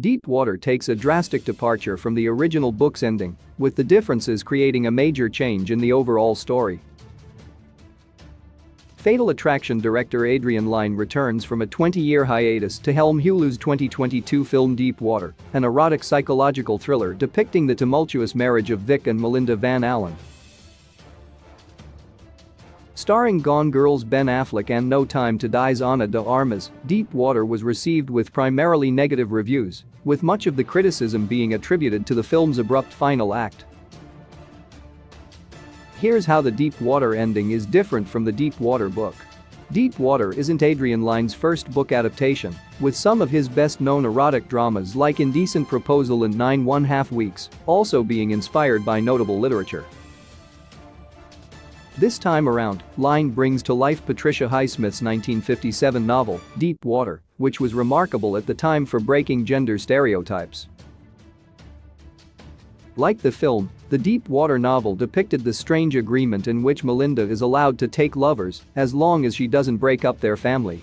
Deep Water takes a drastic departure from the original book's ending, with the differences creating a major change in the overall story. Fatal Attraction director Adrian Lyne returns from a 20-year hiatus to helm Hulu's 2022 film Deep Water, an erotic psychological thriller depicting the tumultuous marriage of Vic and Melinda Van Allen. Starring Gone Girl's Ben Affleck and No Time to Die's Ana de Armas, Deep Water was received with primarily negative reviews, with much of the criticism being attributed to the film's abrupt final act. Here's how the Deep Water ending is different from the Deep Water book. Deep Water isn't Adrian Lyne's first book adaptation, with some of his best-known erotic dramas like Indecent Proposal and 9½ Weeks also being inspired by notable literature. This time around, Lyne brings to life Patricia Highsmith's 1957 novel, Deep Water, which was remarkable at the time for breaking gender stereotypes. Like the film, the Deep Water novel depicted the strange agreement in which Melinda is allowed to take lovers as long as she doesn't break up their family.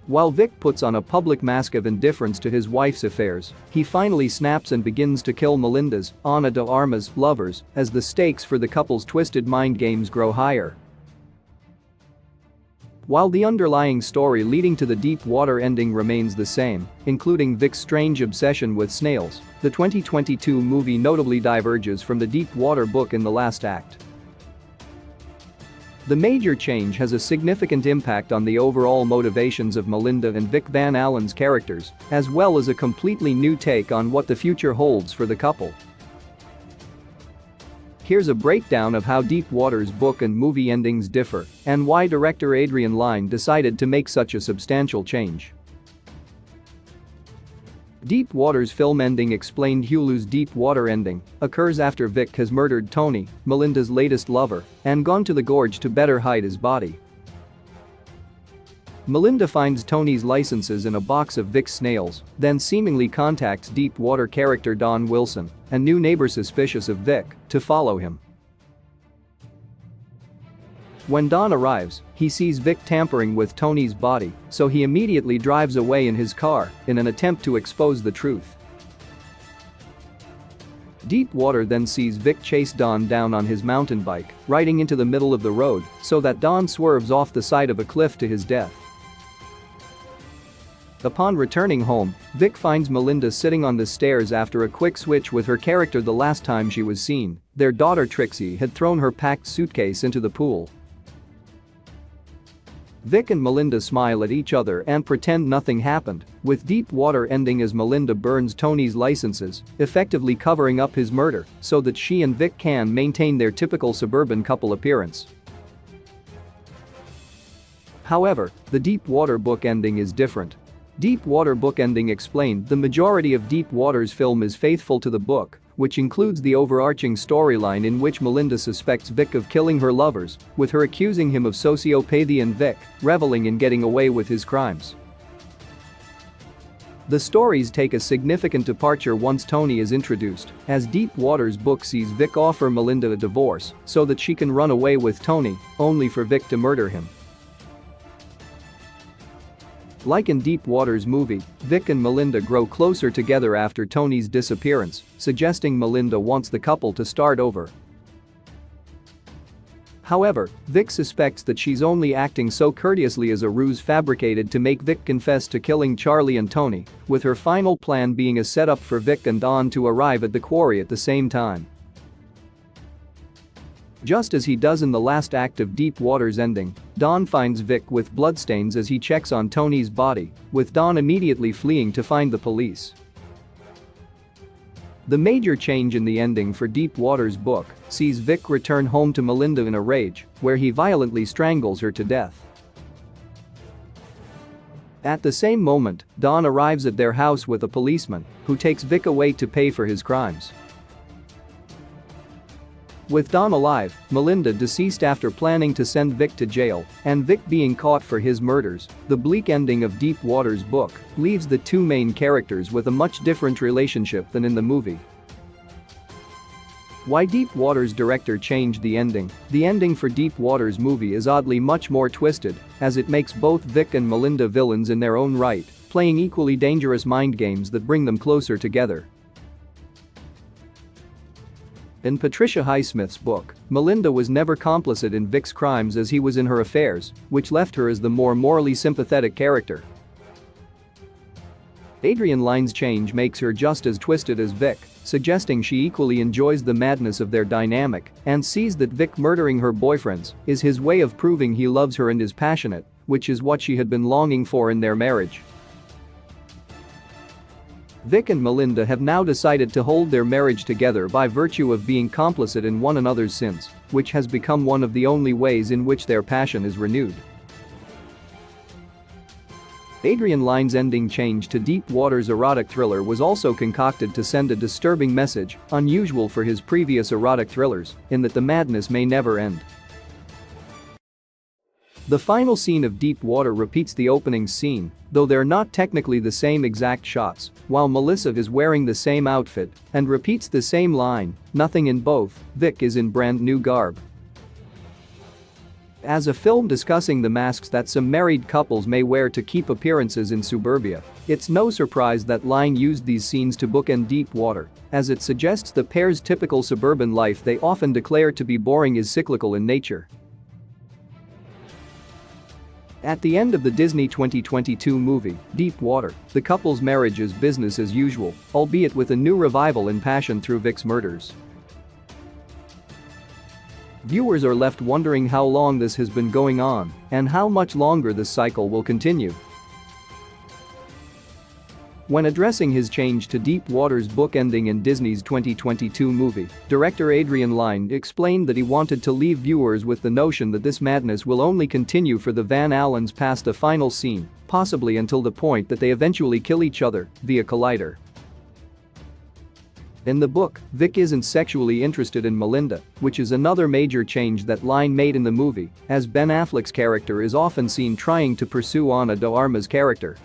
While Vic puts on a public mask of indifference to his wife's affairs, he finally snaps and begins to kill Melinda's, Ana de Armas, lovers as the stakes for the couple's twisted mind games grow higher. While the underlying story leading to the Deep Water ending remains the same, including Vic's strange obsession with snails, the 2022 movie notably diverges from the Deep Water book in the last act. The major change has a significant impact on the overall motivations of Melinda and Vic Van Allen's characters, as well as a completely new take on what the future holds for the couple. Here's a breakdown of how Deep Water's book and movie endings differ and why director Adrian Lyne decided to make such a substantial change. Deep Water's film ending, explained Hulu's Deep Water ending, occurs after Vic has murdered Tony, Melinda's latest lover, and gone to the gorge to better hide his body. Melinda finds Tony's licenses in a box of Vic's snails, then seemingly contacts Deep Water character Don Wilson, a new neighbor suspicious of Vic, to follow him. When Don arrives, he sees Vic tampering with Tony's body, so he immediately drives away in his car in an attempt to expose the truth. Deep Water then sees Vic chase Don down on his mountain bike, riding into the middle of the road so that Don swerves off the side of a cliff to his death. Upon returning home, Vic finds Melinda sitting on the stairs after a quick switch with her character. The last time she was seen, their daughter Trixie had thrown her packed suitcase into the pool. Vic and Melinda smile at each other and pretend nothing happened, with Deep Water ending as Melinda burns Tony's licenses, effectively covering up his murder so that she and Vic can maintain their typical suburban couple appearance. However, the Deep Water book ending is different. Deep Water book ending, explained, the majority of Deep Water's film is faithful to the book, which includes the overarching storyline in which Melinda suspects Vic of killing her lovers, with her accusing him of sociopathy and Vic reveling in getting away with his crimes. The stories take a significant departure once Tony is introduced, as Deep Water's book sees Vic offer Melinda a divorce so that she can run away with Tony, only for Vic to murder him. Like in Deep Water's movie, Vic and Melinda grow closer together after Tony's disappearance, suggesting Melinda wants the couple to start over. However, Vic suspects that she's only acting so courteously as a ruse fabricated to make Vic confess to killing Charlie and Tony, with her final plan being a setup for Vic and Don to arrive at the quarry at the same time. Just as he does in the last act of Deep Water's ending, Don finds Vic with bloodstains as he checks on Tony's body, with Don immediately fleeing to find the police. The major change in the ending for Deep Water's book sees Vic return home to Melinda in a rage, where he violently strangles her to death. At the same moment, Don arrives at their house with a policeman, who takes Vic away to pay for his crimes. With Don alive, Melinda deceased after planning to send Vic to jail, and Vic being caught for his murders, the bleak ending of Deep Water's book leaves the two main characters with a much different relationship than in the movie. Why Deep Water's director changed the ending? The ending for Deep Water's movie is oddly much more twisted, as it makes both Vic and Melinda villains in their own right, playing equally dangerous mind games that bring them closer together. In Patricia Highsmith's book, Melinda was never complicit in Vic's crimes as he was in her affairs, which left her as the more morally sympathetic character. Adrienne Lyne's change makes her just as twisted as Vic, suggesting she equally enjoys the madness of their dynamic and sees that Vic murdering her boyfriends is his way of proving he loves her and is passionate, which is what she had been longing for in their marriage. Vic and Melinda have now decided to hold their marriage together by virtue of being complicit in one another's sins, which has become one of the only ways in which their passion is renewed. Adrienne Lyne's ending change to Deep Water's erotic thriller was also concocted to send a disturbing message, unusual for his previous erotic thrillers, in that the madness may never end. The final scene of Deep Water repeats the opening scene, though they're not technically the same exact shots, while Melissa is wearing the same outfit and repeats the same line, "Nothing in both," Vic is in brand new garb. As a film discussing the masks that some married couples may wear to keep appearances in suburbia, it's no surprise that Lyne used these scenes to bookend Deep Water, as it suggests the pair's typical suburban life they often declare to be boring is cyclical in nature. At the end of the Disney 2022 movie, Deep Water, the couple's marriage is business as usual, albeit with a new revival in passion through Vic's murders. Viewers are left wondering how long this has been going on and how much longer this cycle will continue. When addressing his change to Deep Water's book ending in Disney's 2022 movie, director Adrienne Lyne explained that he wanted to leave viewers with the notion that this madness will only continue for the Van Allens past a final scene, possibly until the point that they eventually kill each other via collider. In the book, Vic isn't sexually interested in Melinda, which is another major change that Lyne made in the movie, as Ben Affleck's character is often seen trying to pursue Ana de Armas' character.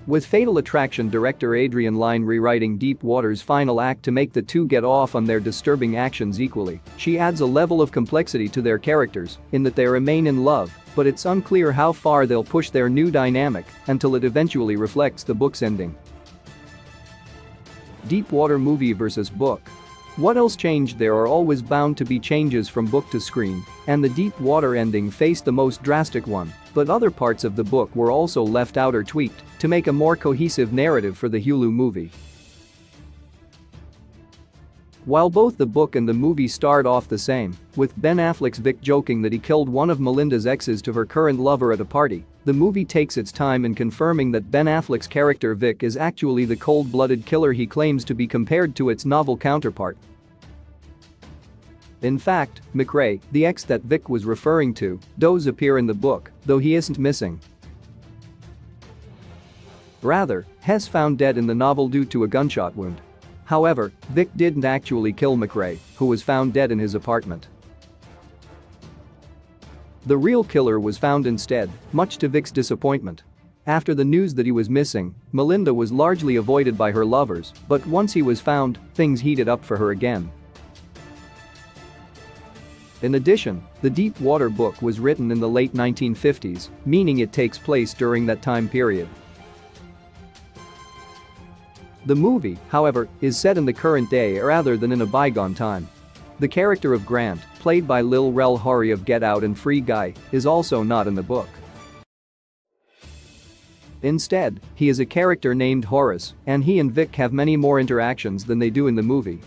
With Fatal Attraction director Adrienne Lyne rewriting Deep Water's final act to make the two get off on their disturbing actions equally, she adds a level of complexity to their characters in that they remain in love, but it's unclear how far they'll push their new dynamic until it eventually reflects the book's ending. Deep Water movie versus book. What else changed? There are always bound to be changes from book to screen, and the Deep Water ending faced the most drastic one, but other parts of the book were also left out or tweaked to make a more cohesive narrative for the Hulu movie. While both the book and the movie start off the same, with Ben Affleck's Vic joking that he killed one of Melinda's exes to her current lover at a party, the movie takes its time in confirming that Ben Affleck's character Vic is actually the cold-blooded killer he claims to be compared to its novel counterpart. In fact, McRae, the ex that Vic was referring to, does appear in the book, though he isn't missing. Rather, Hess found dead in the novel due to a gunshot wound. However, Vic didn't actually kill McRae, who was found dead in his apartment. The real killer was found instead, much to Vic's disappointment. After the news that he was missing, Melinda was largely avoided by her lovers, but once he was found, things heated up for her again. In addition, the Deep Water book was written in the late 1950s, meaning it takes place during that time period. The movie, however, is set in the current day rather than in a bygone time. The character of Grant, played by Lil Rel Howery of Get Out and Free Guy, is also not in the book. Instead, he is a character named Horace, and he and Vic have many more interactions than they do in the movie.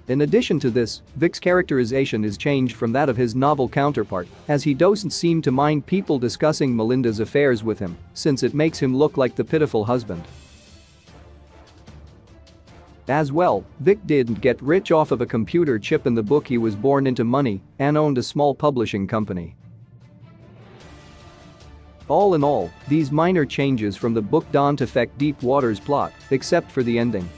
In addition to this, Vic's characterization is changed from that of his novel counterpart, as he doesn't seem to mind people discussing Melinda's affairs with him, since it makes him look like the pitiful husband. As well, Vic didn't get rich off of a computer chip in the book. He was born into money and owned a small publishing company. All in all, these minor changes from the book don't affect Deep Water's plot, except for the ending.